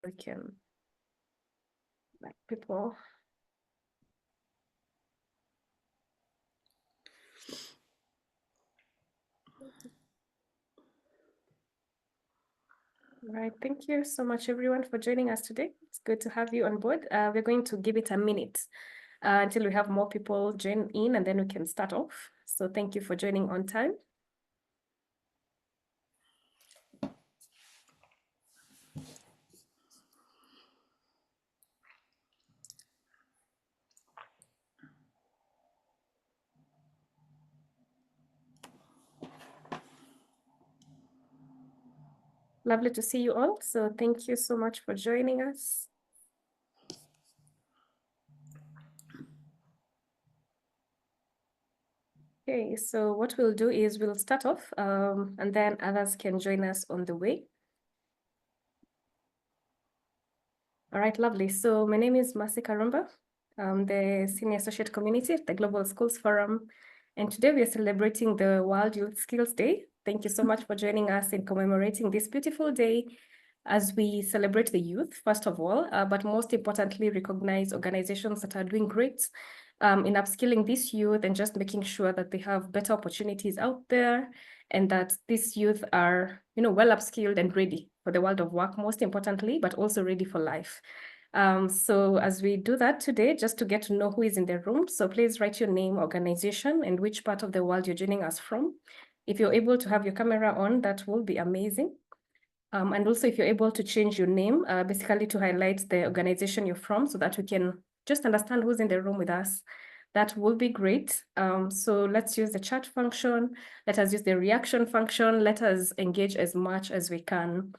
we can let people. All right, thank you so much, everyone, for joining us today. It's good to have you on board. We're going to give it a minute until we have more people join in, and then we can start off. So thank you for joining on time. Lovely to see you all. So thank you so much for joining us. Okay, so what we'll do is we'll start off and then others can join us on the way. All right, lovely. So my name is Mercy Karumba. I'm the Senior Associate Community at the Global Schools Forum. And today we are celebrating the World Youth Skills Day. Thank you so much for joining us in commemorating this beautiful day as we celebrate the youth, first of all, but most importantly, recognize organizations that are doing great in upskilling this youth and just making sure that they have better opportunities out there and that these youth are, well upskilled and ready for the world of work, most importantly, but also ready for life. So as we do that today, just to get to know who is in the room, so please write your name, organization, and which part of the world you're joining us from. If you're able to have your camera on, that will be amazing. And also if you're able to change your name, basically to highlight the organization you're from so that we can just understand who's in the room with us, that will be great. So let's use the chat function. Let us use the reaction function. Let us engage as much as we can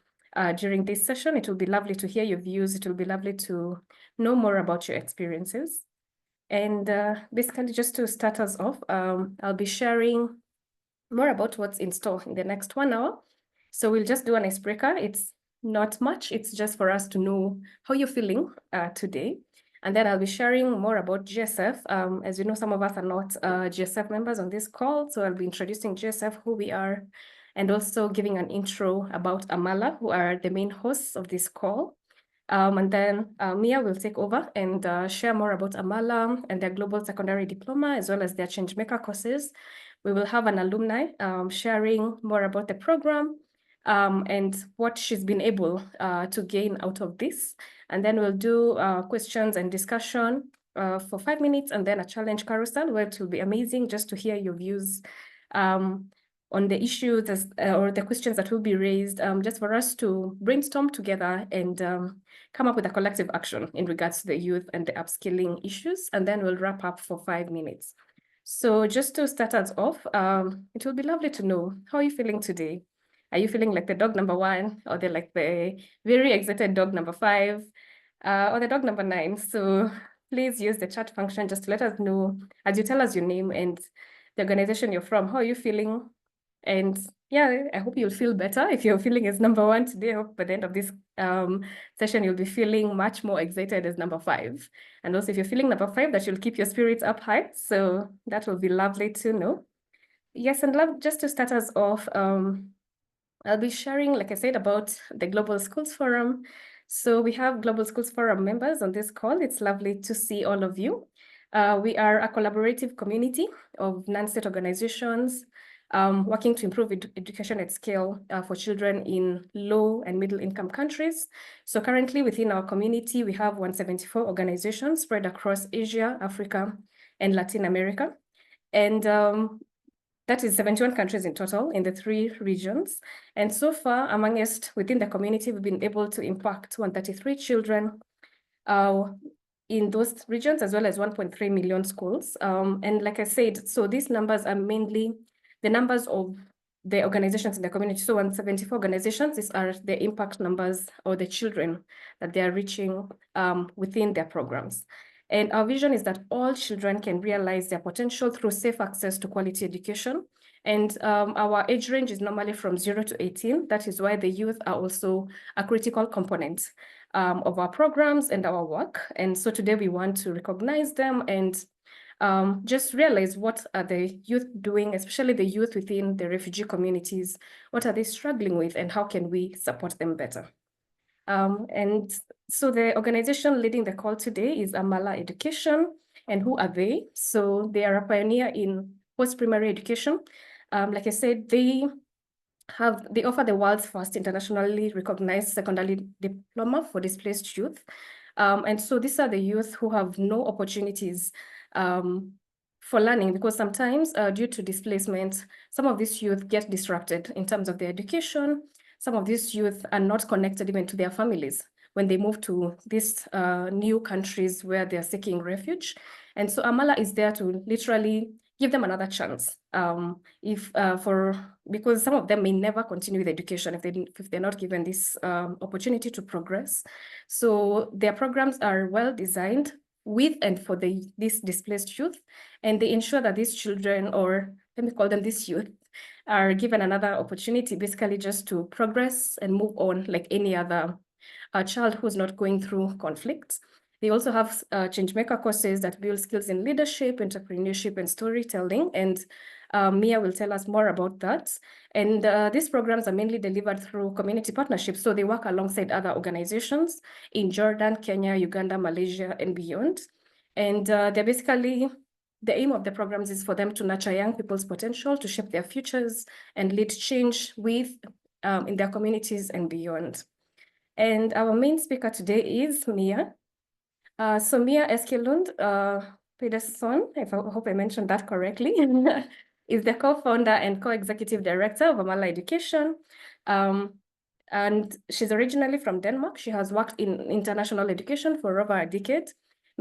during this session. It will be lovely to hear your views. It will be lovely to know more about your experiences. And basically just to start us off, I'll be sharing more about what's in store in the next 1 hour. So we'll just do an icebreaker. It's not much. It's just for us to know how you're feeling today. And then I'll be sharing more about GSF. As you know, some of us are not GSF members on this call. So I'll be introducing GSF, who we are, and also giving an intro about Amala, who are the main hosts of this call. And then Mia will take over and share more about Amala and their Global Secondary Diploma, as well as their Changemaker Courses. We will have an alumni sharing more about the program and what she's been able to gain out of this. And then we'll do questions and discussion for 5 minutes, and then a challenge carousel, where it will be amazing just to hear your views on the issues or the questions that will be raised, just for us to brainstorm together and come up with a collective action in regards to the youth and the upskilling issues. And then we'll wrap up for 5 minutes. So just to start us off, it will be lovely to know, how are you feeling today? Are you feeling like the dog number 1, or the very excited dog number 5, or the dog number 9? So please use the chat function just to let us know, as you tell us your name and the organization you're from, how are you feeling? And yeah, I hope you'll feel better. If you're feeling as number 1 today, I hope by the end of this session, you'll be feeling much more excited as number 5. And also if you're feeling number 5, that you'll keep your spirits up high. So that will be lovely to know. Yes, and just to start us off, I'll be sharing, like I said, about the Global Schools Forum. So we have Global Schools Forum members on this call. It's lovely to see all of you. We are a collaborative community of non-state organizations working to improve education at scale for children in low and middle income countries. So currently within our community, we have 174 organizations spread across Asia, Africa, and Latin America. And that is 71 countries in total in the 3 regions. And so far, amongst within the community, we've been able to impact 133 children in those regions, as well as 1.3 million schools. And like I said, so these numbers are mainly the numbers of the organizations in the community. So 174 organizations, these are the impact numbers or the children that they are reaching within their programs. And our vision is that all children can realize their potential through safe access to quality education. And our age range is normally from 0 to 18. That is why the youth are also a critical component of our programs and our work. And so today we want to recognize them and just realize, what are the youth doing, especially the youth within the refugee communities? What are they struggling with, and how can we support them better? And so the organization leading the call today is Amala Education. And who are they? So they are a pioneer in post-primary education. Like I said, they offer the world's first internationally recognized secondary diploma for displaced youth. And so these are the youth who have no opportunities for learning, because sometimes due to displacement, some of these youth get disrupted in terms of their education. Some of these youth are not connected even to their families when they move to these new countries where they're seeking refuge. And so Amala is there to literally give them another chance. Because some of them may never continue with education if they're not given this opportunity to progress. So their programs are well designed with and for these displaced youth, and they ensure that these children, or let me call them this youth, are given another opportunity, basically just to progress and move on like any other child who's not going through conflicts. They also have Changemaker courses that build skills in leadership, entrepreneurship, and storytelling. And Mia will tell us more about that. And these programs are mainly delivered through community partnerships. So they work alongside other organizations in Jordan, Kenya, Uganda, Malaysia, and beyond. And they're basically, the aim of the programs is for them to nurture young people's potential, to shape their futures, and lead change in their communities and beyond. And our main speaker today is Mia. So Mia Eskelund Pedersen, I hope I mentioned that correctly, is the co-founder and co-executive director of Amala Education. And she's originally from Denmark. She has worked in international education for over a decade.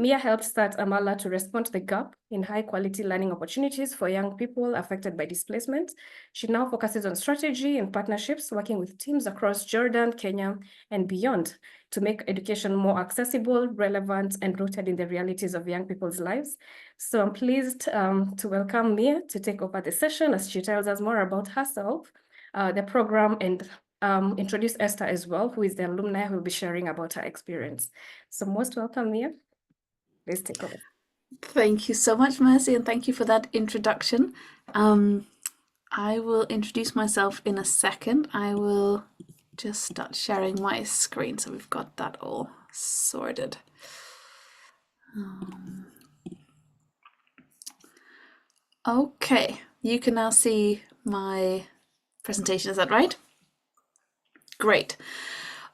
Mia helped start Amala to respond to the gap in high-quality learning opportunities for young people affected by displacement. She now focuses on strategy and partnerships, working with teams across Jordan, Kenya, and beyond to make education more accessible, relevant, and rooted in the realities of young people's lives. So I'm pleased to welcome Mia to take over the session as she tells us more about herself, the program, and introduce Esther as well, who is the alumni who will be sharing about her experience. So most welcome, Mia. Please take over. Thank you so much, Mercy, and thank you for that introduction. I will introduce myself in a second. I will just start sharing my screen so we've got that all sorted. Okay, you can now see my presentation, is that right? Great.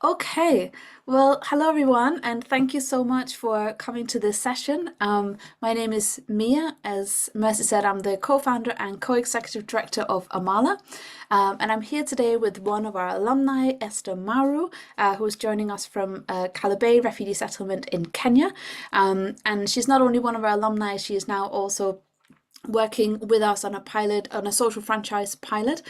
Okay, well, hello everyone, and thank you so much for coming to this session. My name is Mia. As Mercy said, I'm the co-founder and co-executive director of Amala, and I'm here today with one of our alumni, Esther Maru, who's joining us from Kalabay refugee settlement in Kenya. And she's not only one of our alumni, she is now also working with us on a social franchise pilot,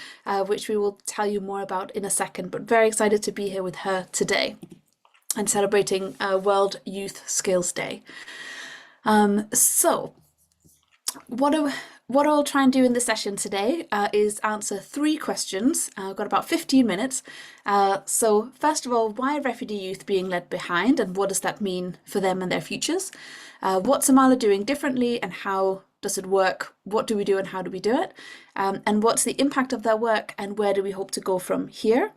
which we will tell you more about in a second, but very excited to be here with her today and celebrating World Youth Skills Day. So what I'll try and do in this session today is answer 3 questions. I've got about 15 minutes. So first of all, why are refugee youth being left behind, and what does that mean for them and their futures? What's Amala doing differently, and how does it work? What do we do and how do we do it? And what's the impact of that work, and where do we hope to go from here?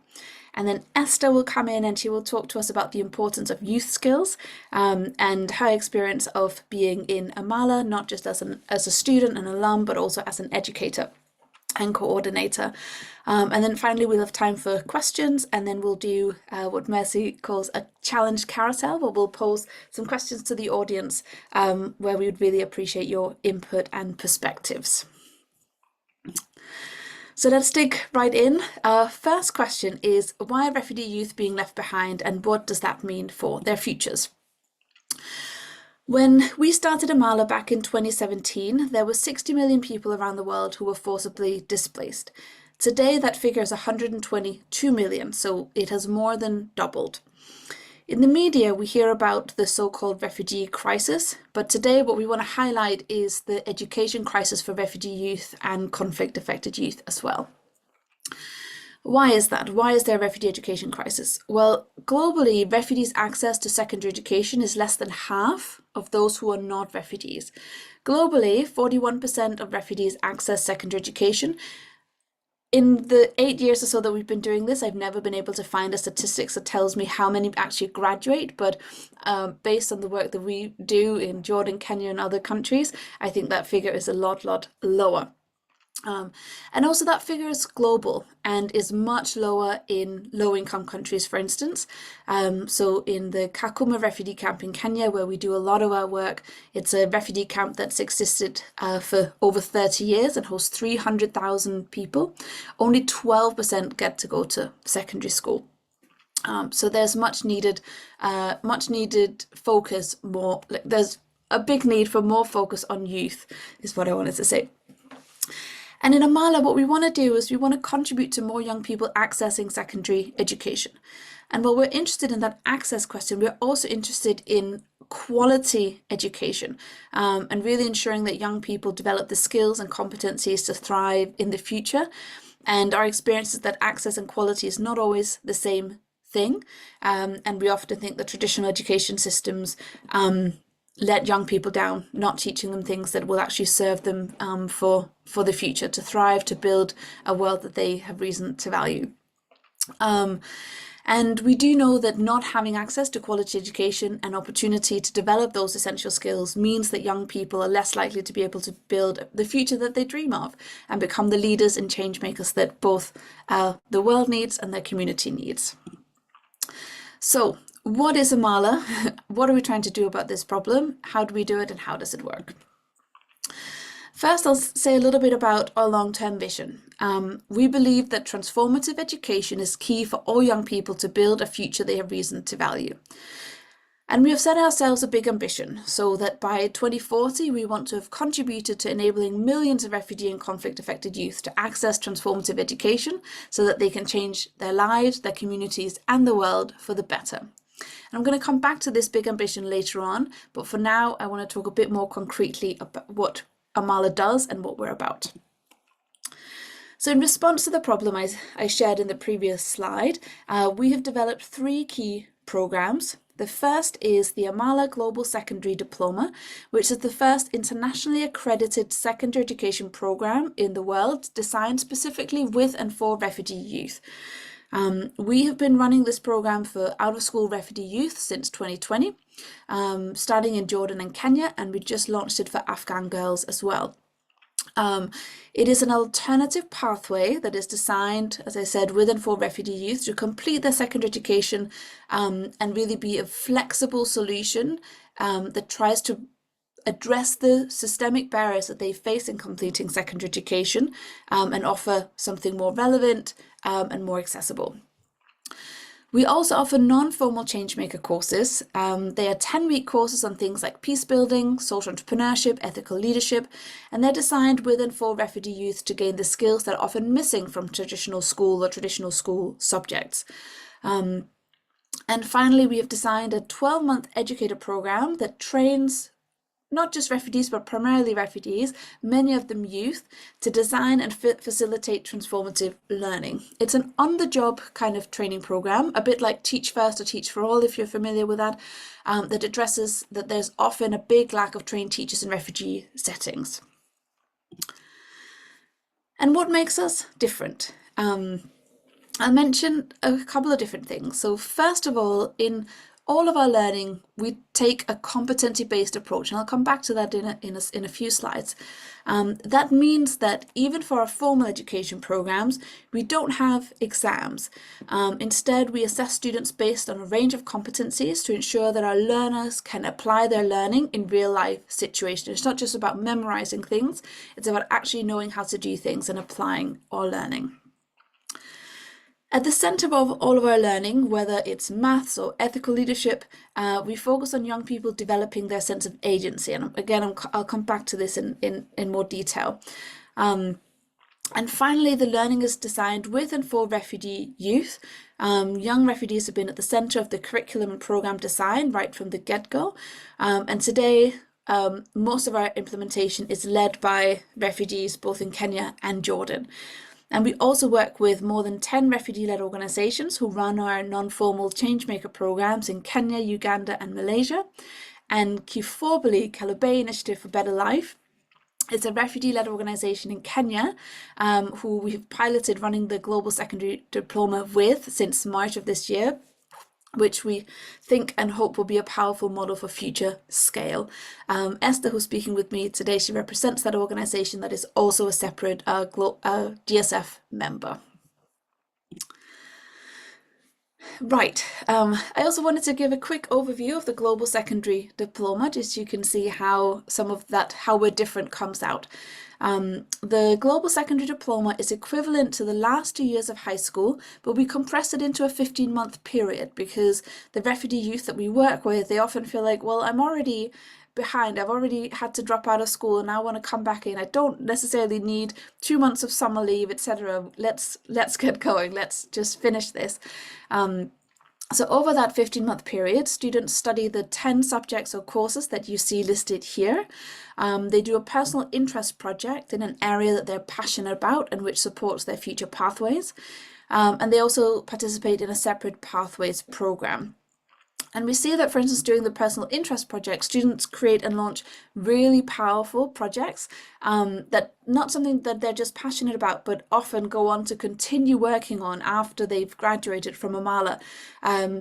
And then Esther will come in and she will talk to us about the importance of youth skills and her experience of being in Amala, not just as a student and alum, but also as an educator and coordinator. And then finally we'll have time for questions, and then we'll do what Mercy calls a challenge carousel, where we'll pose some questions to the audience where we would really appreciate your input and perspectives. So let's dig right in. Our first question is, why are refugee youth being left behind, and what does that mean for their futures? When we started Amala back in 2017, there were 60 million people around the world who were forcibly displaced. Today, that figure is 122 million, so it has more than doubled. In the media, we hear about the so-called refugee crisis, but today what we want to highlight is the education crisis for refugee youth and conflict-affected youth as well. Why is that? Why is there a refugee education crisis? Well, globally, refugees' access to secondary education is less than half of those who are not refugees. Globally, 41% of refugees access secondary education, In the 8 years or so that we've been doing this, I've never been able to find a statistics that tells me how many actually graduate, but based on the work that we do in Jordan, Kenya, and other countries, I think that figure is a lot lower. And also that figure is global and is much lower in low-income countries, for instance. So in the Kakuma refugee camp in Kenya, where we do a lot of our work, it's a refugee camp that's existed for over 30 years and hosts 300,000 people. Only 12% get to go to secondary school. So there's much needed focus, there's a big need for more focus on youth, is what I wanted to say. And in Amala, what we want to do is we want to contribute to more young people accessing secondary education. And while we're interested in that access question, we're also interested in quality education, and really ensuring that young people develop the skills and competencies to thrive in the future. And our experience is that access and quality is not always the same thing. And we often think that traditional education systems let young people down, not teaching them things that will actually serve them for the future, to thrive, to build a world that they have reason to value. And we do know that not having access to quality education and opportunity to develop those essential skills means that young people are less likely to be able to build the future that they dream of and become the leaders and change makers that both the world needs and their community needs. So, what is Amala? What are we trying to do about this problem? How do we do it and how does it work? First, I'll say a little bit about our long-term vision. We believe that transformative education is key for all young people to build a future they have reason to value. And we have set ourselves a big ambition, so that by 2040 we want to have contributed to enabling millions of refugee and conflict-affected youth to access transformative education so that they can change their lives, their communities, and the world for the better. And I'm going to come back to this big ambition later on, but for now I want to talk a bit more concretely about what Amala does and what we're about. So in response to the problem I shared in the previous slide, we have developed 3 key programs. The first is the Amala Global Secondary Diploma, which is the first internationally accredited secondary education program in the world designed specifically with and for refugee youth. We have been running this program for out-of-school refugee youth since 2020, starting in Jordan and Kenya, and we just launched it for Afghan girls as well. It is an alternative pathway that is designed, as I said, with and for refugee youth to complete their secondary education and really be a flexible solution that tries to address the systemic barriers that they face in completing secondary education and offer something more relevant and more accessible. We also offer non-formal Changemaker courses. They are 10-week courses on things like peacebuilding, social entrepreneurship, ethical leadership, and they're designed with and for refugee youth to gain the skills that are often missing from traditional school or traditional school subjects. And finally, we have designed a 12-month educator program that trains not just refugees, but primarily refugees, many of them youth, to design and facilitate transformative learning. It's an on-the-job kind of training program, a bit like Teach First or Teach for All, if you're familiar with that, that addresses that there's often a big lack of trained teachers in refugee settings. And what makes us different? I'll mention a couple of different things. So first of all, in all of our learning, we take a competency-based approach, and I'll come back to that in a few slides. That means that even for our formal education programs, we don't have exams. Instead, we assess students based on a range of competencies to ensure that our learners can apply their learning in real-life situations. It's not just about memorizing things, it's about actually knowing how to do things and applying our learning. At the centre of all of our learning, whether it's maths or ethical leadership, we focus on young people developing their sense of agency. And again, I'll come back to this in more detail. And finally, the learning is designed with and for refugee youth. Young refugees have been at the centre of the curriculum and programme design right from the get-go. And today, most of our implementation is led by refugees both in Kenya and Jordan. And we also work with more than 10 refugee-led organisations who run our non-formal Changemaker programmes in Kenya, Uganda and Malaysia, and Kifobali Kalubay Initiative for Better Life, It's a refugee-led organisation in Kenya who we've piloted running the Global Secondary Diploma with since March of this year, which we think and hope will be a powerful model for future scale. Esther, who's speaking with me today, she represents that organisation that is also a separate GSF member. Right, I also wanted to give a quick overview of the Global Secondary Diploma, just so you can see how some of that, how we're different comes out. The Global Secondary Diploma is equivalent to the last 2 years of high school, but we compress it into a 15-month period because the refugee youth that we work with, they often feel like, well, I'm already behind, I've already had to drop out of school and now I want to come back in. I don't necessarily need 2 months of summer leave, etc. Let's get going, let's just finish this. So over that 15-month period, students study the 10 subjects or courses that you see listed here. They do a personal interest project in an area that they're passionate about and which supports their future pathways. And they also participate in a separate pathways program. And we see that, for instance, during the personal interest project, students create and launch really powerful projects that not something that they're just passionate about, but often go on to continue working on after they've graduated from Amala.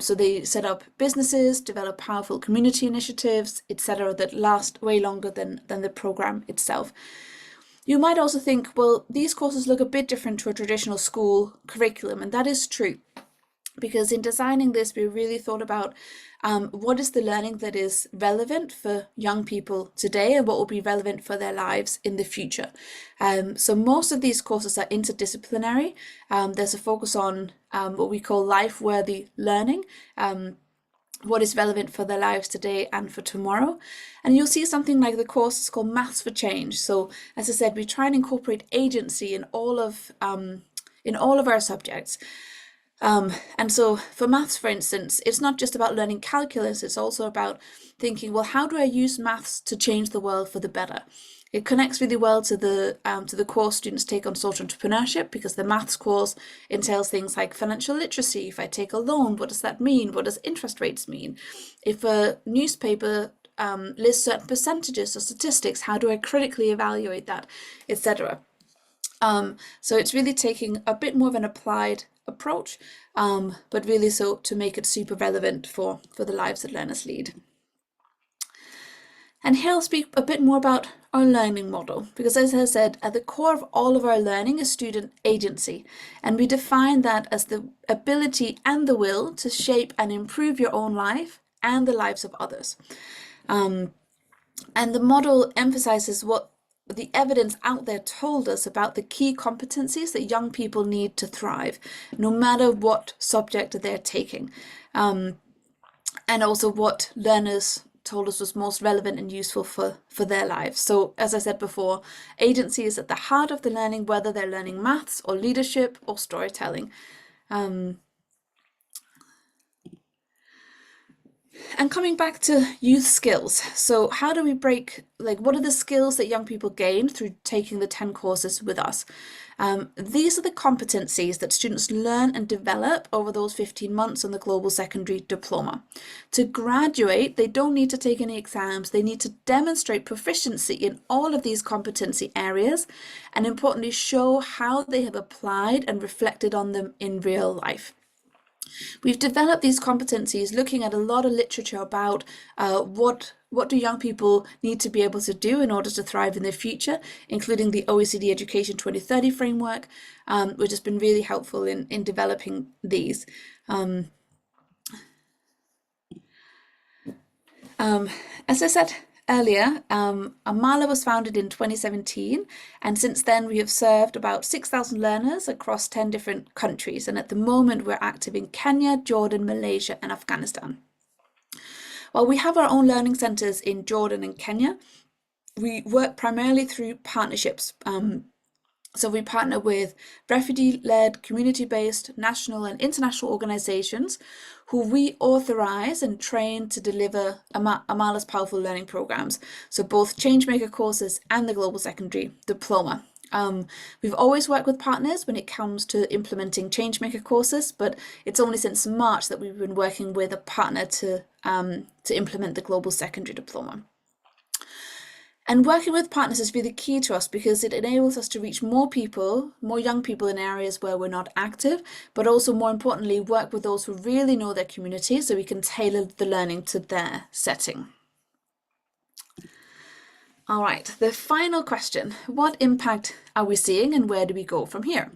So they set up businesses, develop powerful community initiatives, etc., that last way longer than the program itself. You might also think, well, these courses look a bit different to a traditional school curriculum, and that is true. Because in designing this, we really thought about what is the learning that is relevant for young people today and what will be relevant for their lives in the future. So most of these courses are interdisciplinary. There's a focus on what we call life-worthy learning, what is relevant for their lives today and for tomorrow. And you'll see something like the course is called Maths for Change. So as I said, we try and incorporate agency in all of our subjects. And so for maths, for instance, it's not just about learning calculus, it's also about thinking, well, how do I use maths to change the world for the better? It connects really well to the course students take on social entrepreneurship, because the maths course entails things like financial literacy. If I take a loan, what does that mean? What does interest rates mean? If a newspaper lists certain percentages or statistics, how do I critically evaluate that, etc.? So it's really taking a bit more of an applied approach, but really so to make it super relevant for the lives that learners lead. And here I'll speak a bit more about our learning model, because as I said, at the core of all of our learning is student agency, and we define that as the ability and the will to shape and improve your own life and the lives of others. And the model emphasizes what the evidence out there told us about the key competencies that young people need to thrive, no matter what subject they're taking, and also what learners told us was most relevant and useful for their lives. So as I said before, agency is at the heart of the learning, whether they're learning maths or leadership or storytelling. And coming back to youth skills, so how do we what are the skills that young people gain through taking the 10 courses with us? These are the competencies that students learn and develop over those 15 months on the Global Secondary Diploma. To graduate, they don't need to take any exams, they need to demonstrate proficiency in all of these competency areas, and importantly, show how they have applied and reflected on them in real life. We've developed these competencies looking at a lot of literature about what do young people need to be able to do in order to thrive in their future, including the OECD Education 2030 framework, which has been really helpful in developing these. As I said earlier, Amala was founded in 2017, and since then we have served about 6,000 learners across 10 different countries, and at the moment we're active in Kenya, Jordan, Malaysia and Afghanistan. While we have our own learning centres in Jordan and Kenya, we work primarily through partnerships. So we partner with refugee-led, community-based, national and international organisations who we authorise and train to deliver Amala's powerful learning programmes. So both Changemaker Courses and the Global Secondary Diploma. We've always worked with partners when it comes to implementing Changemaker Courses, but it's only since March that we've been working with a partner to implement the Global Secondary Diploma. And working with partners is really key to us because it enables us to reach more people, more young people in areas where we're not active, but also more importantly, work with those who really know their community so we can tailor the learning to their setting. All right, the final question, what impact are we seeing and where do we go from here?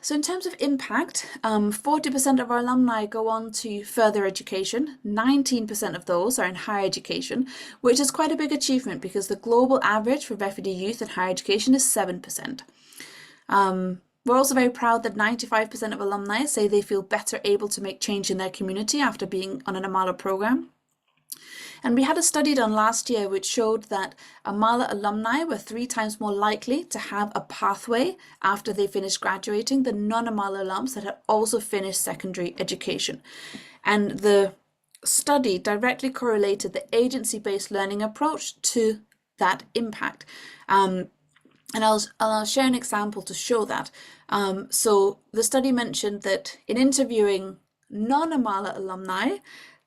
So in terms of impact, 40% of our alumni go on to further education. 19% of those are in higher education, which is quite a big achievement because the global average for refugee youth in higher education is 7%. We're also very proud that 95% of alumni say they feel better able to make change in their community after being on an Amala program. And we had a study done last year which showed that Amala alumni were 3 times more likely to have a pathway after they finished graduating than non-Amala alums that had also finished secondary education. And the study directly correlated the agency-based learning approach to that impact. And I'll share an example to show that. So the study mentioned that in interviewing non-Amala alumni,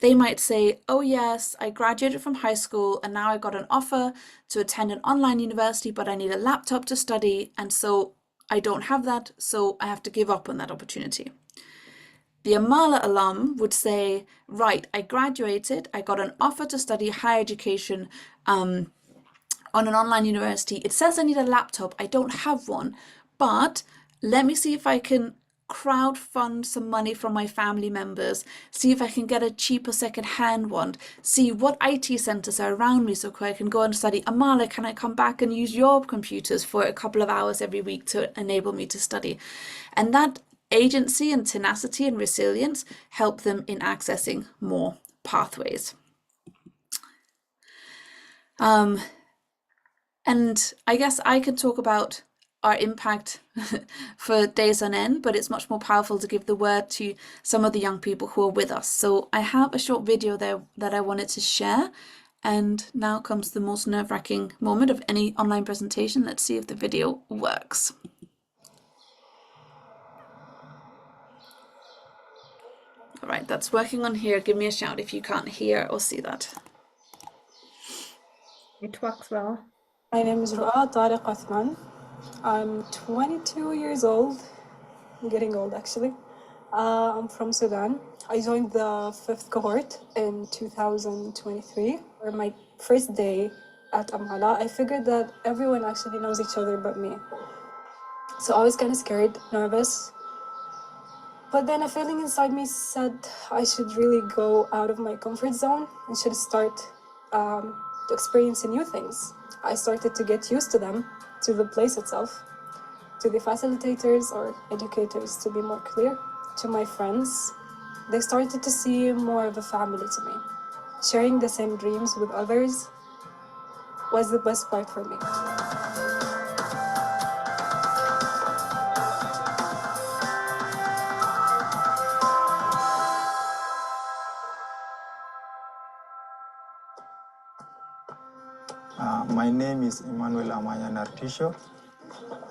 they might say, oh yes, I graduated from high school and now I got an offer to attend an online university, but I need a laptop to study. And so I don't have that, so I have to give up on that opportunity. The Amala alum would say, right, I graduated, I got an offer to study higher education on an online university. It says I need a laptop, I don't have one, but let me see if I can crowdfund some money from my family members, see if I can get a cheaper second-hand one, see what IT centres are around me so I can go and study. Amala, can I come back and use your computers for a couple of hours every week to enable me to study? And that agency and tenacity and resilience help them in accessing more pathways. And I guess I could talk about our impact for days on end, but it's much more powerful to give the word to some of the young people who are with us. So I have a short video there that I wanted to share. And now comes the most nerve-wracking moment of any online presentation. Let's see if the video works. All right, that's working on here. Give me a shout if you can't hear or see that. It works well. My name is Ru'a Tariq Othman. I'm 22 years old. I'm getting old, actually. I'm from Sudan. I joined the 5th cohort in 2023. For my first day at Amala, I figured that everyone actually knows each other but me. So I was kind of scared, nervous. But then a feeling inside me said I should really go out of my comfort zone and should start to experience new things. I started to get used to them, to the place itself, to the facilitators or educators, to be more clear, to my friends. They started to see more of a family to me. Sharing the same dreams with others was the best part for me. My name is Emmanuel Amanya Nartisho.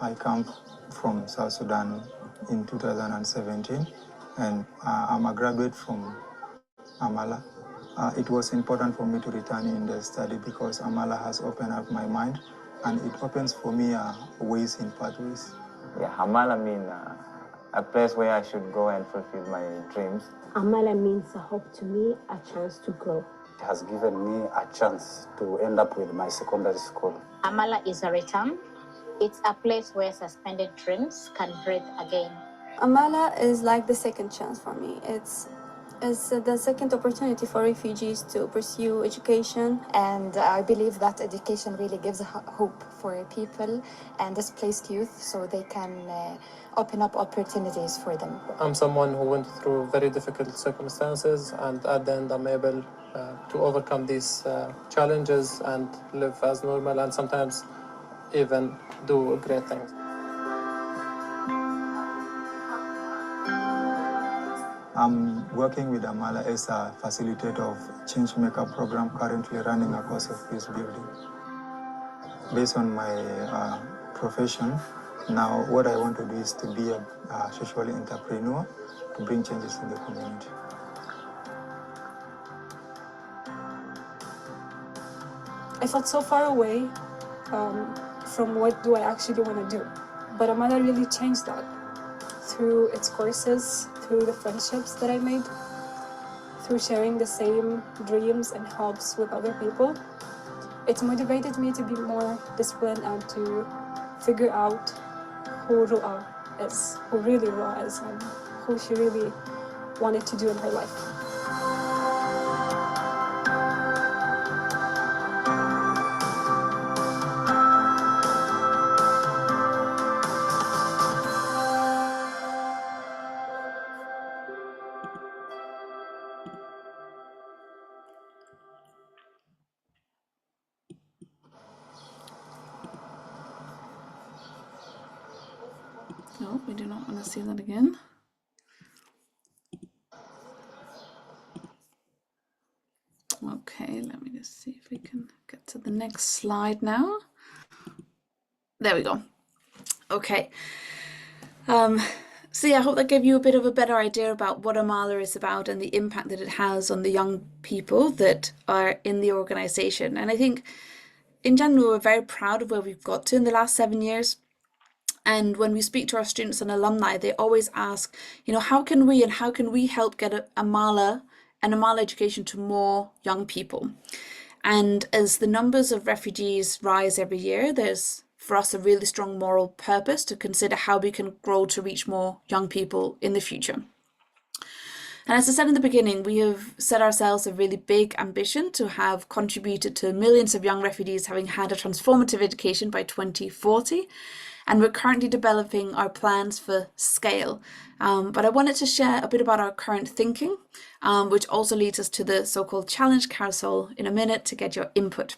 I come from South Sudan in 2017, and I'm a graduate from Amala. It was important for me to return in the study because Amala has opened up my mind, and it opens for me ways and pathways. Yeah, Amala means a place where I should go and fulfill my dreams. Amala means a hope to me, a chance to grow. It has given me a chance to end up with my secondary school. Amala is a return. It's a place where suspended dreams can breathe again. Amala is like the second chance for me. It's the second opportunity for refugees to pursue education. And I believe that education really gives hope for people and displaced youth so they can open up opportunities for them. I'm someone who went through very difficult circumstances, and at the end I'm able to overcome these challenges and live as normal and sometimes even do great things. I'm working with Amala as a facilitator of Changemaker program, currently running a course of peacebuilding. Based on my profession, now what I want to do is to be a social entrepreneur to bring changes in the community. I felt so far away from what do I actually want to do. But Amala really changed that through its courses, through the friendships that I made, through sharing the same dreams and hopes with other people. It motivated me to be more disciplined and to figure out who Ru'a is, who really Ru'a is, and who she really wanted to do in her life. No, we do not want to see that again. Okay, let me just see if we can get to the next slide now. There we go. Okay. So yeah, I hope that gave you a bit of a better idea about what Amala is about and the impact that it has on the young people that are in the organisation. And I think in general, we're very proud of where we've got to in the last 7 years. And when we speak to our students and alumni, they always ask, how can we help get Amala Education to more young people? And as the numbers of refugees rise every year, there's for us a really strong moral purpose to consider how we can grow to reach more young people in the future. And as I said in the beginning, we have set ourselves a really big ambition to have contributed to millions of young refugees having had a transformative education by 2040. And we're currently developing our plans for scale. But I wanted to share a bit about our current thinking, which also leads us to the so-called challenge carousel in a minute to get your input.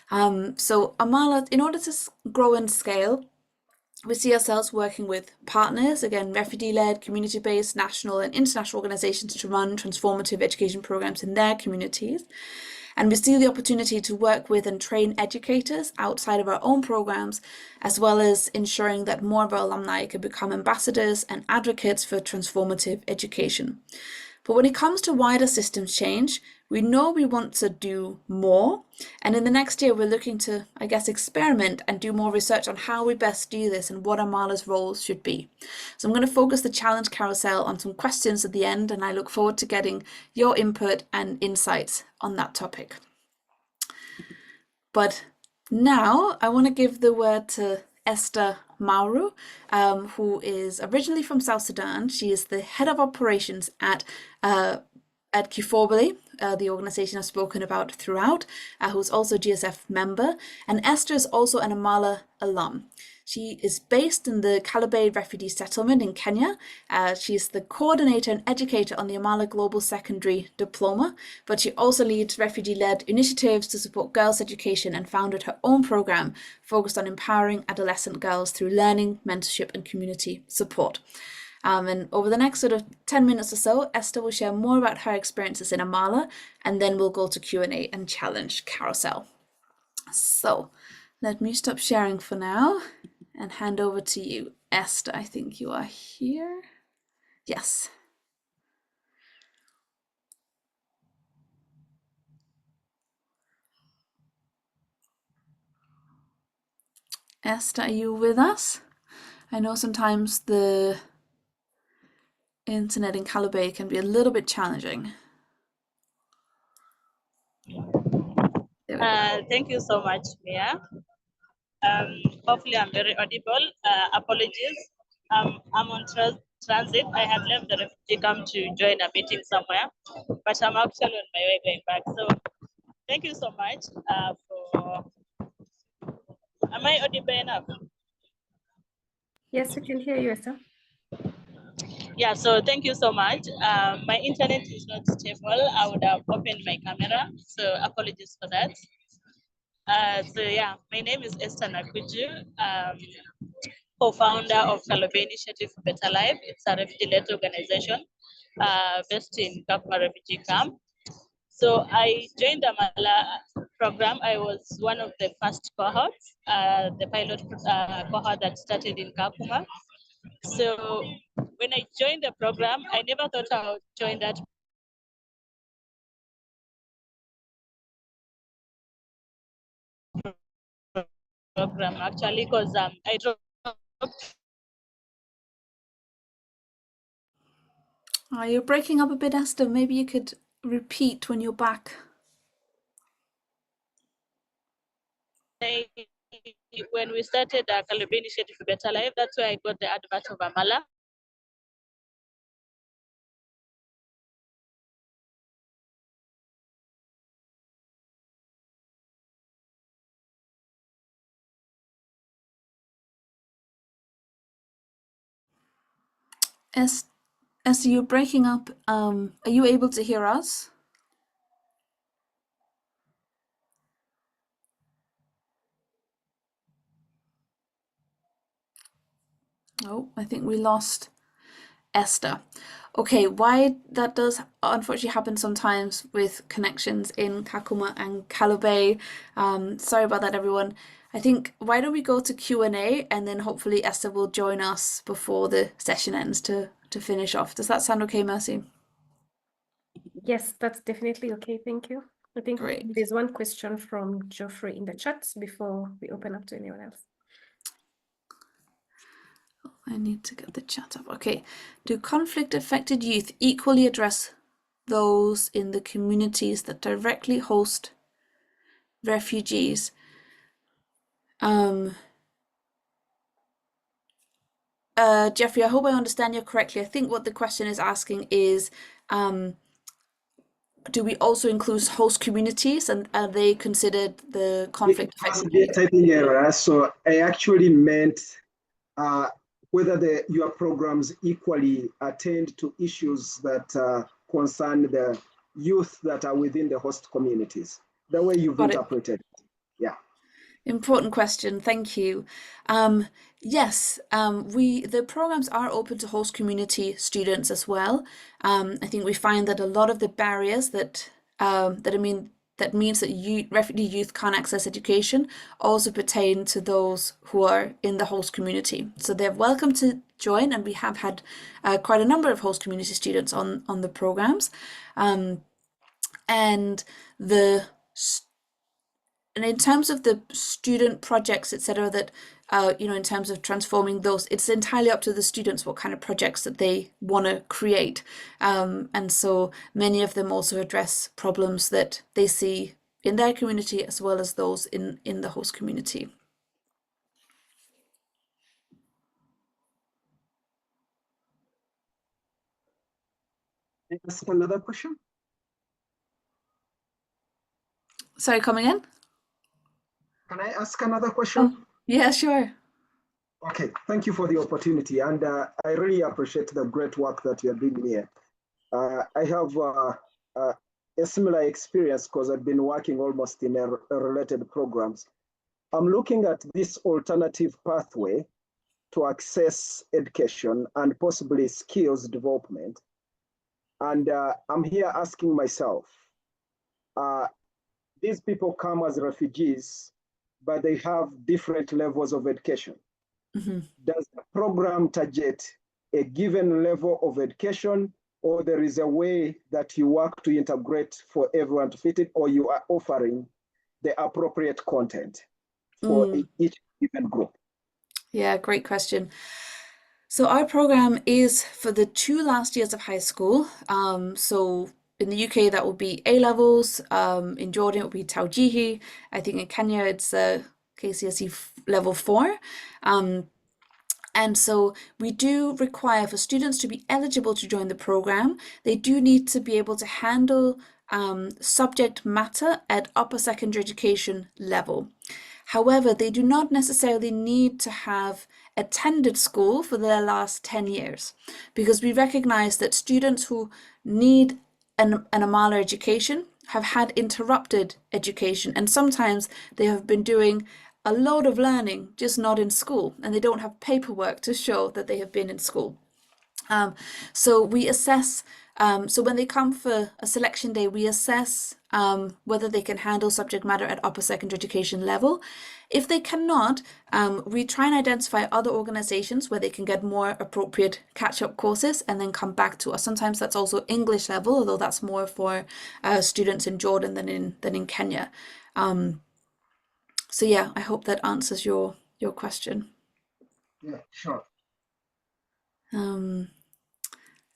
So Amala, in order to grow and scale, we see ourselves working with partners, again, refugee-led, community-based, national and international organizations to run transformative education programs in their communities. And we see the opportunity to work with and train educators outside of our own programs, as well as ensuring that more of our alumni can become ambassadors and advocates for transformative education. But when it comes to wider systems change, we know we want to do more. And in the next year, we're looking to, experiment and do more research on how we best do this and what Amala's roles should be. So I'm going to focus the challenge carousel on some questions at the end, and I look forward to getting your input and insights on that topic. But now I want to give the word to Esther Mauru, who is originally from South Sudan. She is the head of operations at Kifobali, the organization I've spoken about throughout, who's also a GSF member. And Esther is also an Amala alum. She is based in the Kalabay refugee settlement in Kenya. She is the coordinator and educator on the Amala Global Secondary Diploma, but she also leads refugee-led initiatives to support girls' education and founded her own program focused on empowering adolescent girls through learning, mentorship, and community support. And over the next sort of 10 minutes or so, Esther will share more about her experiences in Amala, and then we'll go to Q&A and challenge carousel. So let me stop sharing for now and hand over to you. Esther, I think you are here. Yes. Esther, are you with us? I know sometimes the internet in Kalabay can be a little bit challenging. Thank you so much, Mia. Hopefully I'm very audible. Apologies. I'm on transit. I had left the refugee camp to join a meeting somewhere, but I'm actually on my way going back. So thank you so much for... Am I audible enough? Yes, we can hear you, Esther. Yeah, so thank you so much. My internet is not stable. I would have opened my camera, so apologies for that. So yeah, my name is Esther Nakuju, co-founder of Kalabay Initiative for Better Life. It's a refugee-led organization based in Kakuma refugee camp. So I joined the Amala program. I was one of the first cohorts, the pilot cohort that started in Kakuma. So when I joined the program, I never thought I would join that program actually, because I dropped. Oh, you're breaking up a bit, Esther. Maybe you could repeat when you're back. When we started the Calibre Initiative for Better Life, that's where I got the advert of Amala. Esther, you're breaking up. Are you able to hear us? Oh, I think we lost Esther. Okay, why that does unfortunately happen sometimes with connections in Kakuma and Calibre. Sorry about that, everyone. I think, why don't we go to Q&A, and then hopefully Esther will join us before the session ends to finish off. Does that sound okay, Mercy? Yes, that's definitely okay. Thank you. I think Great. there's one question from Geoffrey in the chat before we open up to anyone else. I need to get the chat up. Okay. Do conflict-affected youth equally address those in the communities that directly host refugees? Jeffrey, I hope I understand you correctly. I think what the question is asking is, do we also include host communities, and are they considered the conflict-affected youth? Typing error. So I actually meant whether your programs equally attend to issues that concern the youth that are within the host communities. The way you've interpreted it. Yeah. Important question, thank you. Yes, the programs are open to host community students as well. I think we find that a lot of the barriers that means that refugee youth can't access education also pertain to those who are in the host community. So they're welcome to join, and we have had quite a number of host community students on the programs. And in terms of the student projects, etc., that in terms of transforming those, it's entirely up to the students what kind of projects that they want to create. And so many of them also address problems that they see in their community as well as those in the host community. Can I ask another question? Sorry, coming in? Can I ask another question? Oh, yeah, sure. Okay, thank you for the opportunity, and I really appreciate the great work that you're doing here. I have a similar experience because I've been working almost in related programs. I'm looking at this alternative pathway to access education and possibly skills development. And I'm here asking myself, these people come as refugees, but they have different levels of education. Mm-hmm. Does the program target a given level of education, or there is a way that you work to integrate for everyone to fit it, or you are offering the appropriate content for each given group? Yeah, great question. So our program is for the 2 last years of high school. So in the UK, that will be A levels. In Jordan, it will be Taujihi. I think in Kenya, it's KCSE level 4. And so we do require for students to be eligible to join the program, they do need to be able to handle subject matter at upper secondary education level. However, they do not necessarily need to have attended school for their last 10 years, because we recognize that students who need an Amala education have had interrupted education, and sometimes they have been doing a load of learning, just not in school, and they don't have paperwork to show that they have been in school. So we assess, so when they come for a selection day, we assess whether they can handle subject matter at upper secondary education level. If they cannot, we try and identify other organizations where they can get more appropriate catch-up courses and then come back to us. Sometimes that's also English level, although that's more for students in Jordan than in Kenya. So yeah, I hope that answers your question. Yeah, sure.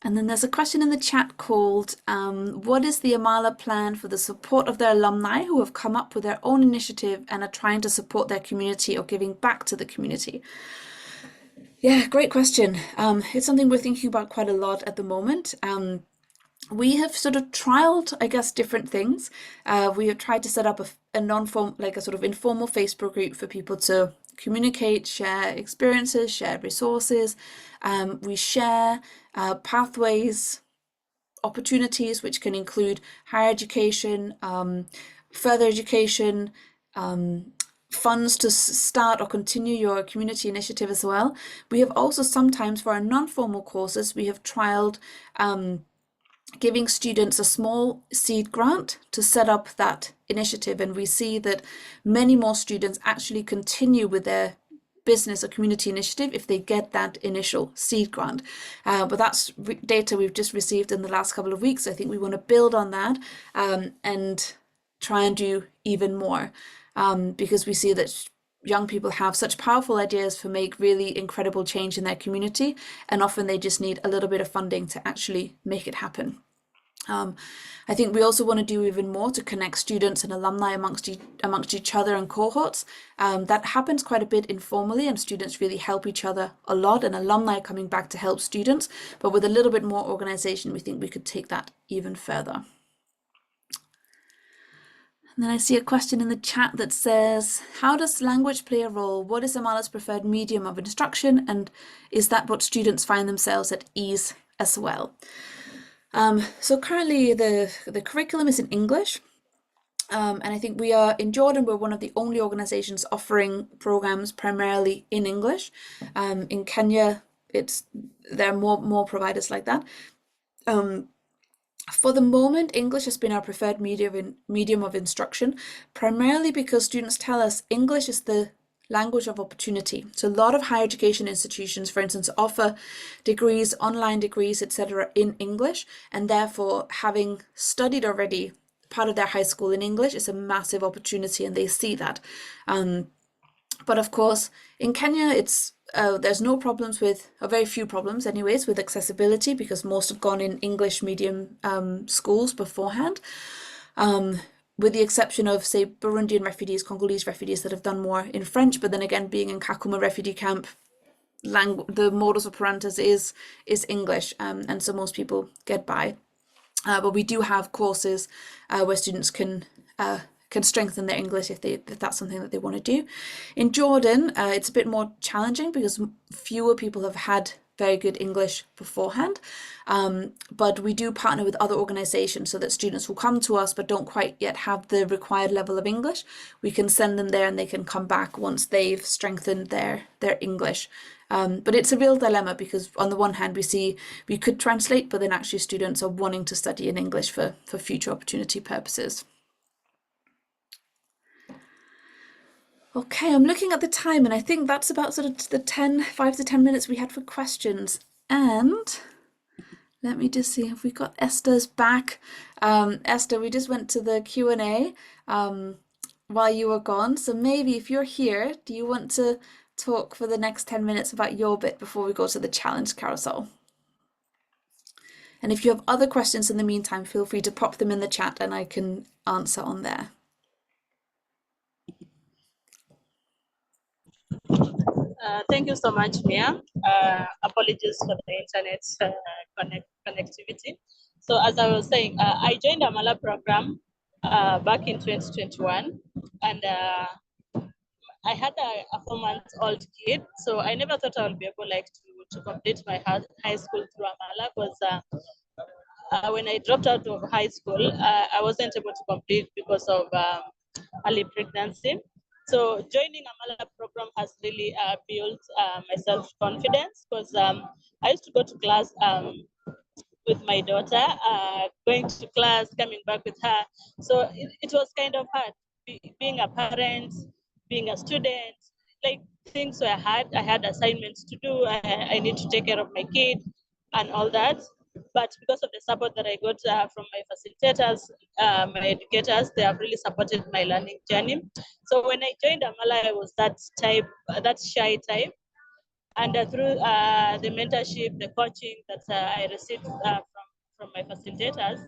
And then there's a question in the chat called, what is the Amala plan for the support of their alumni who have come up with their own initiative and are trying to support their community or giving back to the community? Yeah, great question. It's something we're thinking about quite a lot at the moment. We have sort of trialed, I guess, different things. We have tried to set up a non-form, like a sort of informal Facebook group for people to communicate, share experiences, share resources. We share pathways, opportunities, which can include higher education, further education, funds to start or continue your community initiative as well. We have also sometimes, for our non-formal courses, we have trialed giving students a small seed grant to set up that initiative, and we see that many more students actually continue with their business or community initiative if they get that initial seed grant. But that's data we've just received in the last couple of weeks. I think we want to build on that and try and do even more because we see that young people have such powerful ideas for make really incredible change in their community, and often they just need a little bit of funding to actually make it happen. I think we also want to do even more to connect students and alumni amongst each other and cohorts. That happens quite a bit informally, and students really help each other a lot, and alumni coming back to help students. But with a little bit more organization, we think we could take that even further. And then I see a question in the chat that says, how does language play a role? What is Amala's preferred medium of instruction? And is that what students find themselves at ease as well? So currently the curriculum is in English. And I think we are in Jordan, we're one of the only organizations offering programs primarily in English. In Kenya, there are more providers like that. For the moment, English has been our preferred medium of instruction, primarily because students tell us English is the language of opportunity. So a lot of higher education institutions, for instance, offer degrees, online degrees, etc. in English, and therefore having studied already part of their high school in English is a massive opportunity, and they see that. But of course, in Kenya, there's no problems with, or very few problems anyways, with accessibility because most have gone in English medium schools beforehand. With the exception of, say, Burundian refugees, Congolese refugees that have done more in French, but then again, being in Kakuma refugee camp, the modus operandi is English, and so most people get by. But we do have courses where students can strengthen their English if that's something that they want to do. In Jordan, it's a bit more challenging because fewer people have had very good English beforehand, but we do partner with other organizations so that students will come to us but don't quite yet have the required level of English. We can send them there and they can come back once they've strengthened their English. But it's a real dilemma because on the one hand we see we could translate, but then actually students are wanting to study in English for future opportunity purposes. Okay, I'm looking at the time, and I think that's about sort of the 5 to 10 minutes we had for questions. And let me just see if we got Esther's back. Esther, we just went to the Q&A while you were gone. So maybe if you're here, do you want to talk for the next 10 minutes about your bit before we go to the challenge carousel? And if you have other questions in the meantime, feel free to pop them in the chat and I can answer on there. Thank you so much, Mia. Apologies for the internet connectivity. So as I was saying, I joined the Amala program back in 2021, and I had a 4-month-old kid, so I never thought I would be able to complete my high school through Amala because when I dropped out of high school, I wasn't able to complete because of early pregnancy. So joining Amala program has really built my self-confidence because I used to go to class with my daughter, going to class, coming back with her. So it was kind of hard being a parent, being a student, like things were hard. I had assignments to do. I need to take care of my kid and all that. But because of the support that I got from my facilitators, my educators. They have really supported my learning journey. So when I joined Amala, I was that shy type. And through the mentorship, the coaching that I received from my facilitators,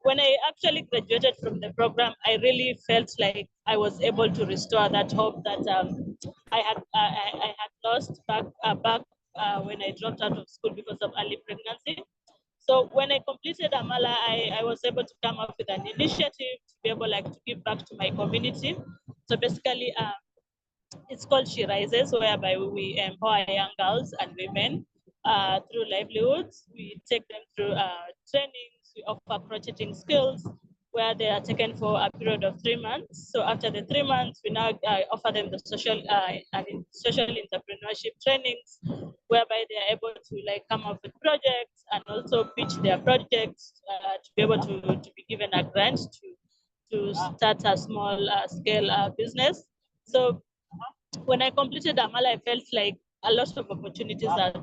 when I actually graduated from the program, I really felt like I was able to restore that hope that I had lost back when I dropped out of school because of early pregnancy. So when I completed Amala, I was able to come up with an initiative to be able to give back to my community. So basically, it's called She Rises, whereby we empower young girls and women through livelihoods. We take them through trainings. We offer crocheting skills where they are taken for a period of 3 months. So after the 3 months, we now offer them the social entrepreneurship trainings, whereby they are able to come up with projects and also pitch their projects to be able to be given a grant to start a small scale business. So when I completed Amala, I felt like a lot of opportunities had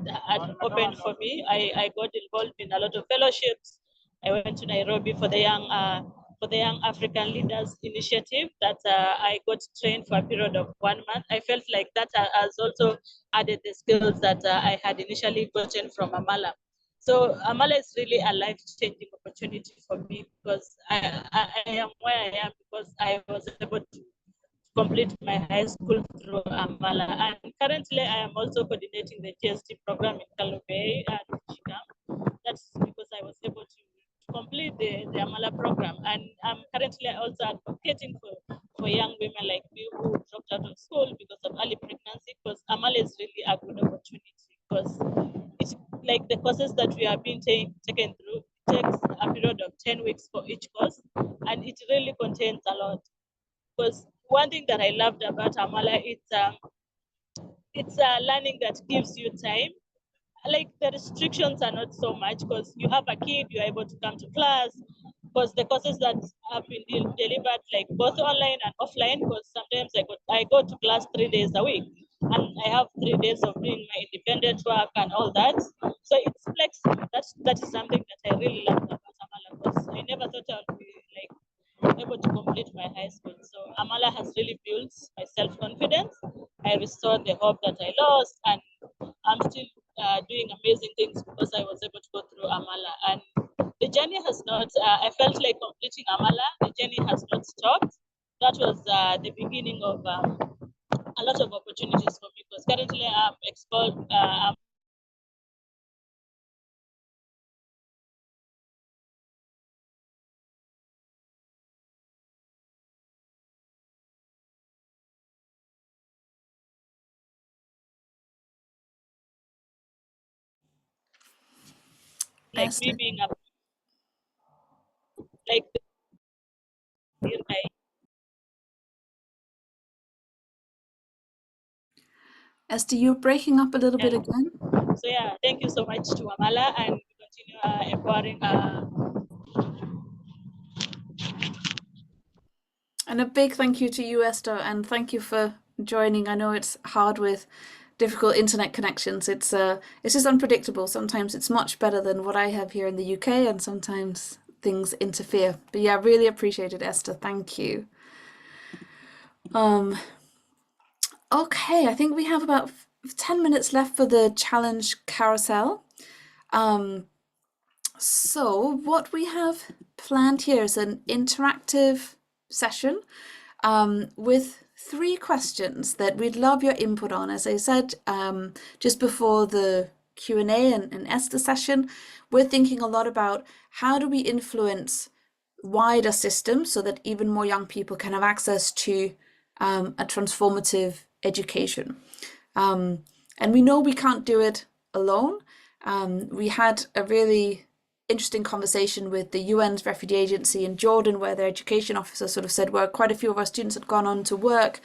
opened for me. I got involved in a lot of fellowships. I went to Nairobi for the Young African Leaders Initiative that I got trained for a period of 1 month. I felt like that has also added the skills that I had initially gotten from Amala. So Amala is really a life-changing opportunity for me because I am where I am because I was able to complete my high school through Amala. And currently, I am also coordinating the GST program in Kalobey and Chigam. That's because I was able to complete the Amala program. And I'm currently also advocating for young women like me who dropped out of school because of early pregnancy, because Amala is really a good opportunity because it's like the courses that we are being taken through takes a period of 10 weeks for each course, and it really contains a lot. Because one thing that I loved about Amala, it's a learning that gives you time. Like the restrictions are not so much because you have a kid, you're able to come to class. Because the courses that have been delivered, like both online and offline, because sometimes I go to class 3 days a week, and I have 3 days of doing my independent work and all that. So it's flexible. That is something that I really loved about Amala, because I never thought I would be able to complete my high school. So Amala has really built my self-confidence. I restored the hope that I lost, and I'm still doing amazing things because I was able to go through Amala. And the journey has not, I felt like completing Amala, the journey has not stopped. That was the beginning of a lot of opportunities for me, because currently I'm explored, like Esther. me being a like Esther, you're breaking up a little bit again. So yeah, thank you so much to Amala, and we continue empowering. And a big thank you to you, Esther, and thank you for joining. I know it's hard with difficult internet connections. It's just unpredictable. Sometimes it's much better than what I have here in the UK, and sometimes things interfere. But yeah, really appreciate it, Esther. Thank you. Okay, I think we have about 10 minutes left for the challenge carousel. So what we have planned here is an interactive session with 3 questions that we'd love your input on. As I said just before the Q&A and Esther session, we're thinking a lot about how do we influence wider systems so that even more young people can have access to a transformative education. And we know we can't do it alone. We had a really interesting conversation with the UN's refugee agency in Jordan, where their education officer sort of said, well, quite a few of our students had gone on to work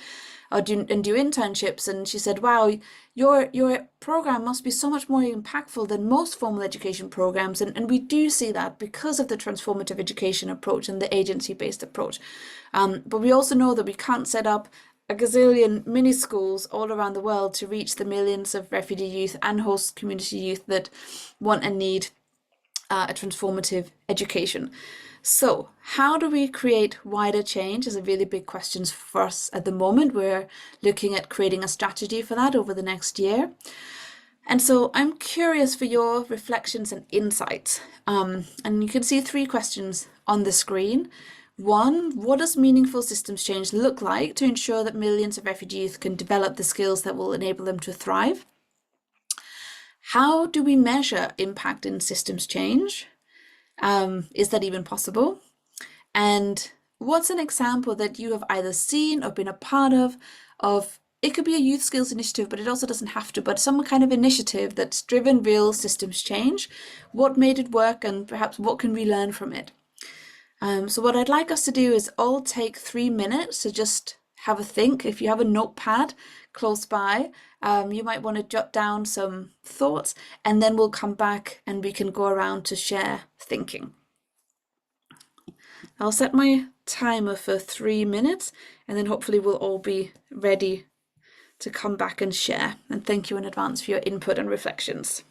and do internships, and she said, wow, your program must be so much more impactful than most formal education programs, and we do see that because of the transformative education approach and the agency-based approach. But we also know that we can't set up a gazillion mini schools all around the world to reach the millions of refugee youth and host community youth that want and need a transformative education. So how do we create wider change is a really big question for us at the moment. We're looking at creating a strategy for that over the next year. And so I'm curious for your reflections and insights. And you can see 3 questions on the screen. 1, what does meaningful systems change look like to ensure that millions of refugee youth can develop the skills that will enable them to thrive? How do we measure impact in systems change? Is that even possible? And what's an example that you have either seen or been a part of it could be a youth skills initiative, but it also doesn't have to, but some kind of initiative that's driven real systems change? What made it work, and perhaps what can we learn from it? So what I'd like us to do is all take 3 minutes to just have a think. If you have a notepad close by, you might want to jot down some thoughts, and then we'll come back and we can go around to share thinking. I'll set my timer for 3 minutes, and then hopefully we'll all be ready to come back and share. And thank you in advance for your input and reflections.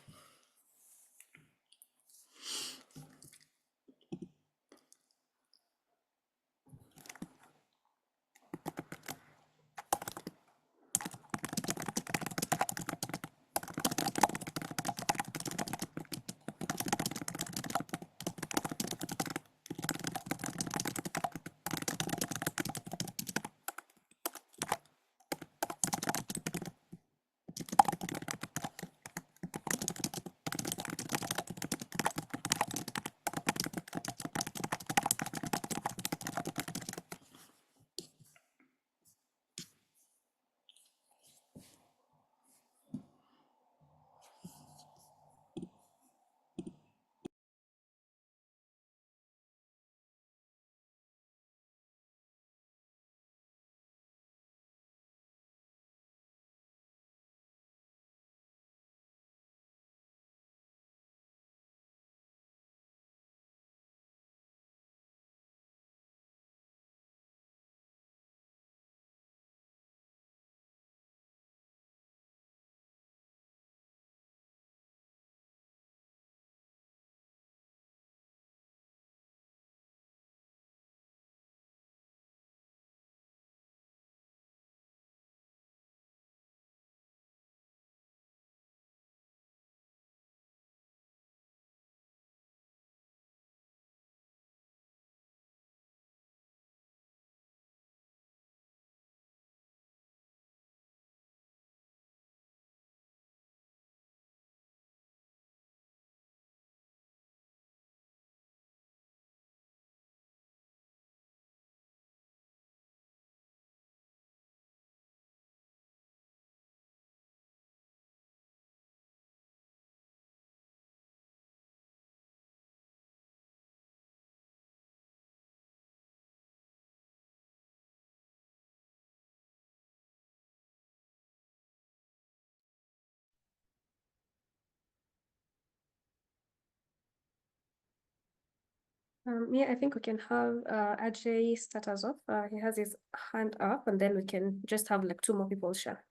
Yeah, I think we can have Ajay start us off. He has his hand up, and then we can just have like 2 more people share.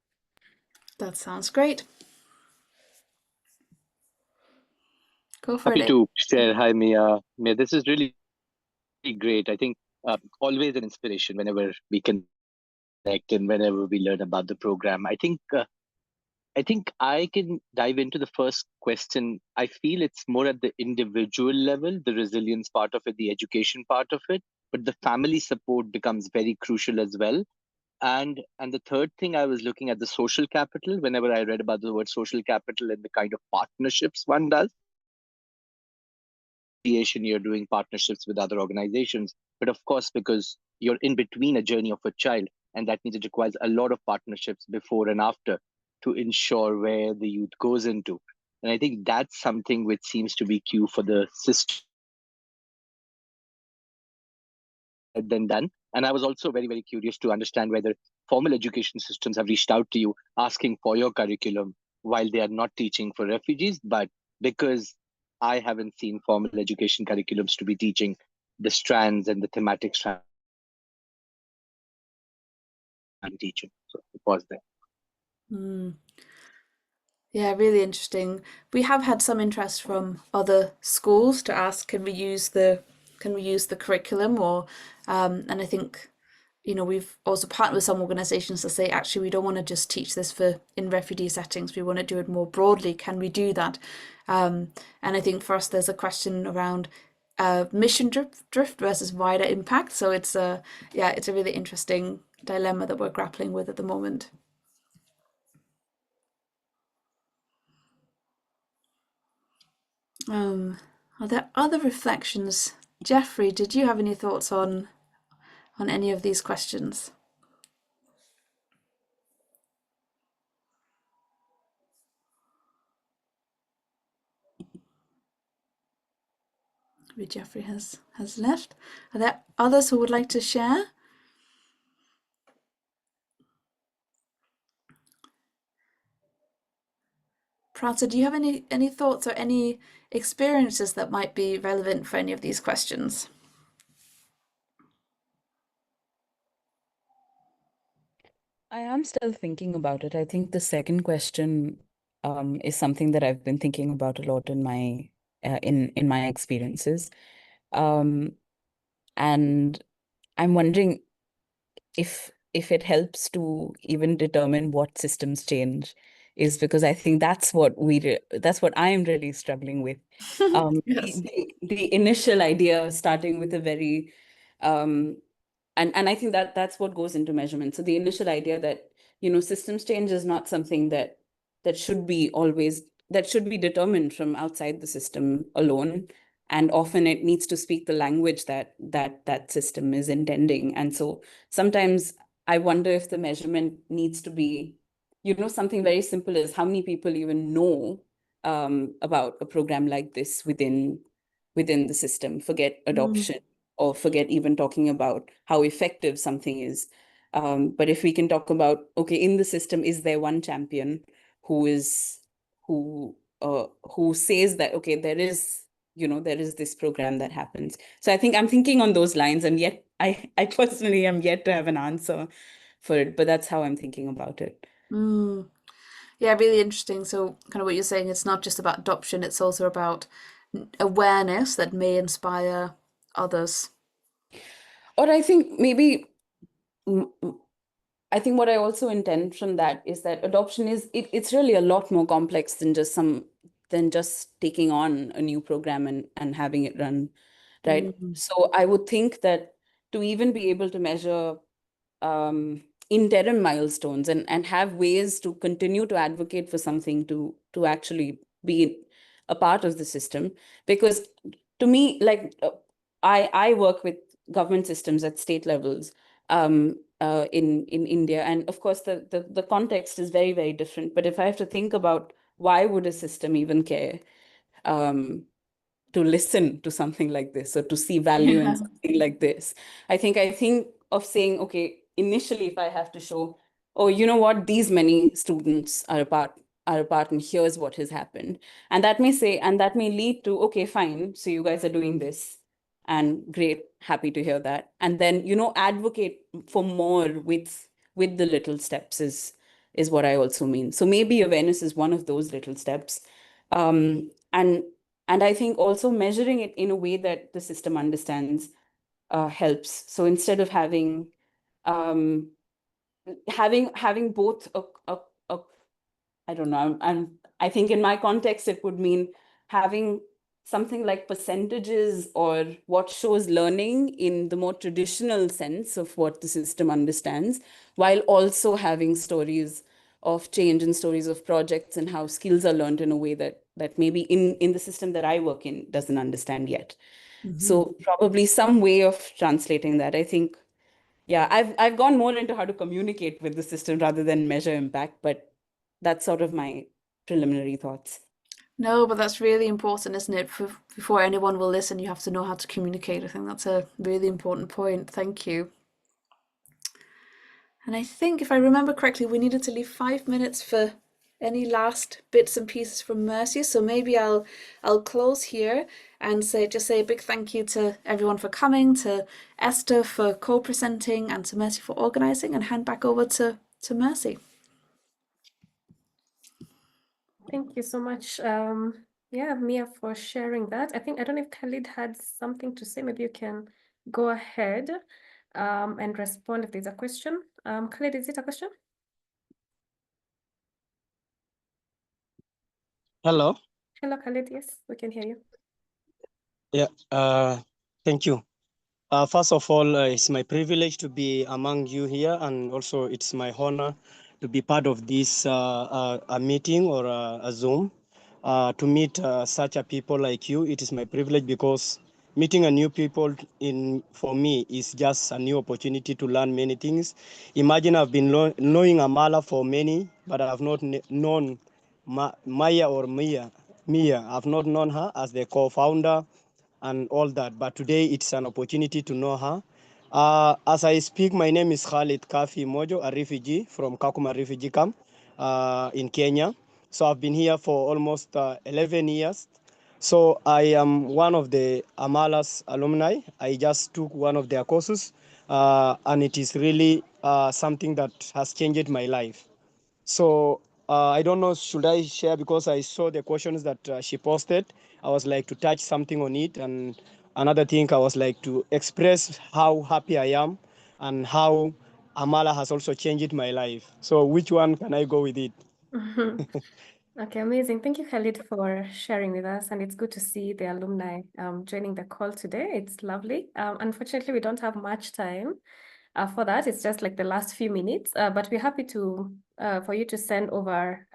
That sounds great. Go for Happy it. to share. Hi, Mia. Mia, this is really great. I think always an inspiration whenever we connect and whenever we learn about the program. I think I can dive into the first question. I feel it's more at the individual level, the resilience part of it, the education part of it, but the family support becomes very crucial as well. And the third thing, I was looking at the social capital. Whenever I read about the word social capital and the kind of partnerships one does, you're doing partnerships with other organizations, but of course, because you're in between a journey of a child, and that means it requires a lot of partnerships before and after to ensure where the youth goes into. And I think that's something which seems to be key for the system than done. And I was also very, very curious to understand whether formal education systems have reached out to you asking for your curriculum while they are not teaching for refugees, but because I haven't seen formal education curriculums to be teaching the strands and the thematic strands I'm teaching. So it was there. Yeah, really interesting. We have had some interest from other schools to ask, can we use the we use the curriculum, or and I think, you know, we've also partnered with some organisations to say, actually, we don't want to just teach this for in refugee settings. We want to do it more broadly. Can we do that? And I think for us, there's a question around mission drift versus wider impact. So it's a really interesting dilemma that we're grappling with at the moment. Are there other reflections? Jeffrey, did you have any thoughts on any of these questions? Maybe Jeffrey has left. Are there others who would like to share? Prata, do you have any thoughts or any experiences that might be relevant for any of these questions? I am still thinking about it. I think the second question is something that I've been thinking about a lot in my experiences, and I'm wondering if it helps to even determine what systems change, is because I think that's what I am really struggling with. Yes. The initial idea, starting with a very and I think that that's what goes into measurement. So the initial idea that, you know, systems change is not something that should be determined from outside the system alone. And often it needs to speak the language that system is intending. And so sometimes I wonder if the measurement needs to be, you know, something very simple as how many people even know about a program like this within the system. Forget adoption, or forget even talking about how effective something is. But if we can talk about, okay, in the system, is there one champion who says that, okay, there is this program that happens. So I think I'm thinking on those lines, and yet I personally am yet to have an answer for it, but that's how I'm thinking about it. Yeah, really interesting. So kind of what you're saying, it's not just about adoption, it's also about awareness that may inspire others. Or I think maybe, I think what I also intend from that is that adoption it's really a lot more complex than just taking on a new program and having it run, right? So I would think that to even be able to measure interim milestones and have ways to continue to advocate for something to actually be a part of the system, because to me, like I work with government systems at state levels in India, and of course the context is very, very different. But if I have to think about why would a system even care to listen to something like this, or to see value in something like this, I think of saying, okay, initially, if I have to show, oh, you know what, these many students are a part, and here's what has happened. And that may lead to, okay, fine, so you guys are doing this, and great, happy to hear that. And then, you know, advocate for more with the little steps is what I also mean. So maybe awareness is one of those little steps. And I think also measuring it in a way that the system understands helps. So instead of having both a I don't know, I think in my context, it would mean having something like percentages, or what shows learning in the more traditional sense of what the system understands, while also having stories of change and stories of projects and how skills are learned in a way that maybe in the system that I work in doesn't understand yet. So probably some way of translating that. I think, yeah, I've gone more into how to communicate with the system rather than measure impact, but that's sort of my preliminary thoughts. No, but that's really important, isn't it? Before anyone will listen, you have to know how to communicate. I think that's a really important point. Thank you. And I think, if I remember correctly, we needed to leave 5 minutes for any last bits and pieces from Mercy. So maybe I'll close here and just say a big thank you to everyone for coming, to Esther for co-presenting, and to Mercy for organising, and hand back over to Mercy. Thank you so much. Yeah, Mia, for sharing that. I don't know if Khalid had something to say. Maybe you can go ahead and respond if there's a question. Khalid, is it a question? Hello. Hello, Khalid. Yes, we can hear you. Yeah, thank you. First of all, it's my privilege to be among you here, and also it's my honor to be part of this a meeting or a Zoom. To meet such a people like you, it is my privilege because meeting a new people for me is just a new opportunity to learn many things. Imagine I've been knowing Amala for many, but I have not known Maya or Mia. I've not known her as the co-founder and all that. But today it's an opportunity to know her. As I speak, my name is Khalid Kafi Mojo, a refugee from Kakuma refugee camp in Kenya. So I've been here for almost 11 years. So I am one of the Amala's alumni. I just took one of their courses, and it is really something that has changed my life. So I don't know, should I share, because I saw the questions that she posted. I was like to touch something on it. And another thing, I was like to express how happy I am and how Amala has also changed my life. So which one can I go with it? Okay, amazing. Thank you, Khalid, for sharing with us. And it's good to see the alumni joining the call today. It's lovely. Unfortunately, we don't have much time for that. It's just like the last few minutes, but we're happy to for you to send over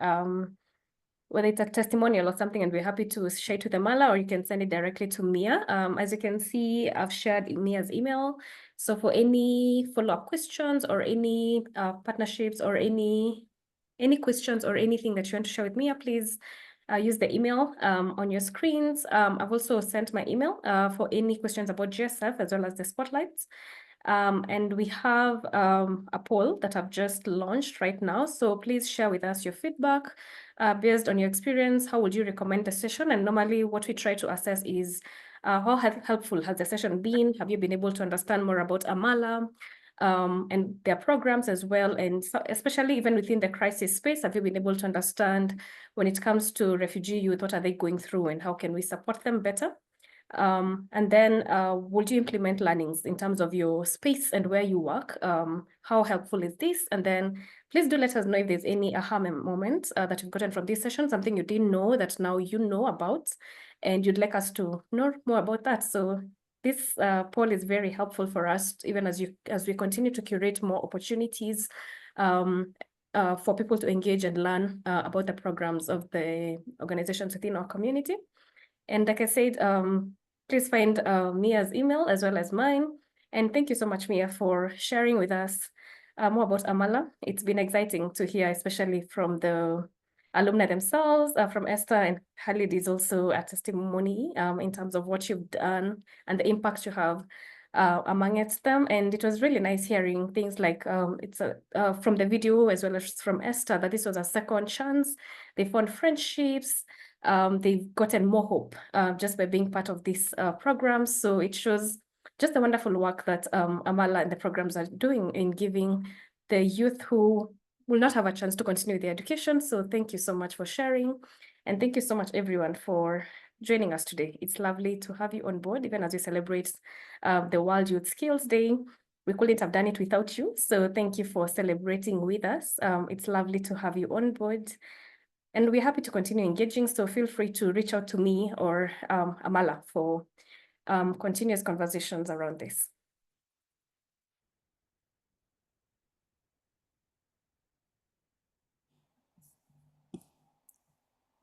whether it's a testimonial or something, and we're happy to share it with Amala, or you can send it directly to Mia. As you can see, I've shared Mia's email. So for any follow-up questions or any partnerships or any questions or anything that you want to share with Mia, please use the email on your screens. I've also sent my email for any questions about GSF as well as the spotlights. And we have a poll that I've just launched right now. So please share with us your feedback based on your experience. How would you recommend the session? And normally what we try to assess is how helpful has the session been? Have you been able to understand more about Amala and their programs as well? And so especially even within the crisis space, have you been able to understand when it comes to refugee youth, what are they going through and how can we support them better? And then would you implement learnings in terms of your space and where you work? How helpful is this? And then please do let us know if there's any aha moment that you've gotten from this session, something you didn't know that now you know about, and you'd like us to know more about that. So this poll is very helpful for us, even as we continue to curate more opportunities for people to engage and learn about the programs of the organizations within our community. And like I said, please find Mia's email as well as mine. And thank you so much, Mia, for sharing with us more about Amala. It's been exciting to hear, especially from the alumni themselves, from Esther, and Khalid is also a testimony in terms of what you've done and the impact you have amongst them. And it was really nice hearing things like it's from the video as well as from Esther that this was a second chance. They found friendships. They've gotten more hope just by being part of this program. So it shows just the wonderful work that Amala and the programs are doing in giving the youth who will not have a chance to continue their education. So thank you so much for sharing. And thank you so much, everyone, for joining us today. It's lovely to have you on board, even as we celebrate the World Youth Skills Day. We couldn't have done it without you. So thank you for celebrating with us. It's lovely to have you on board. And we're happy to continue engaging, so feel free to reach out to me or Amala for continuous conversations around this.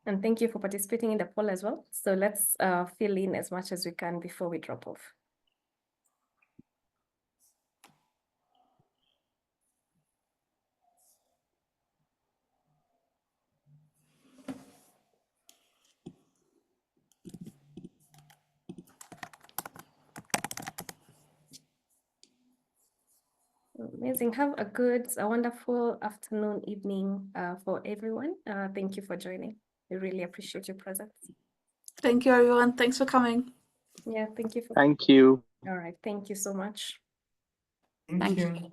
And thank you for participating in the poll as well. So let's fill in as much as we can before we drop off. Amazing. Have a wonderful afternoon, evening for everyone. Thank you for joining. We really appreciate your presence. Thank you, everyone. Thanks for coming. Yeah, thank you. Thank you. All right. Thank you so much. Thank you.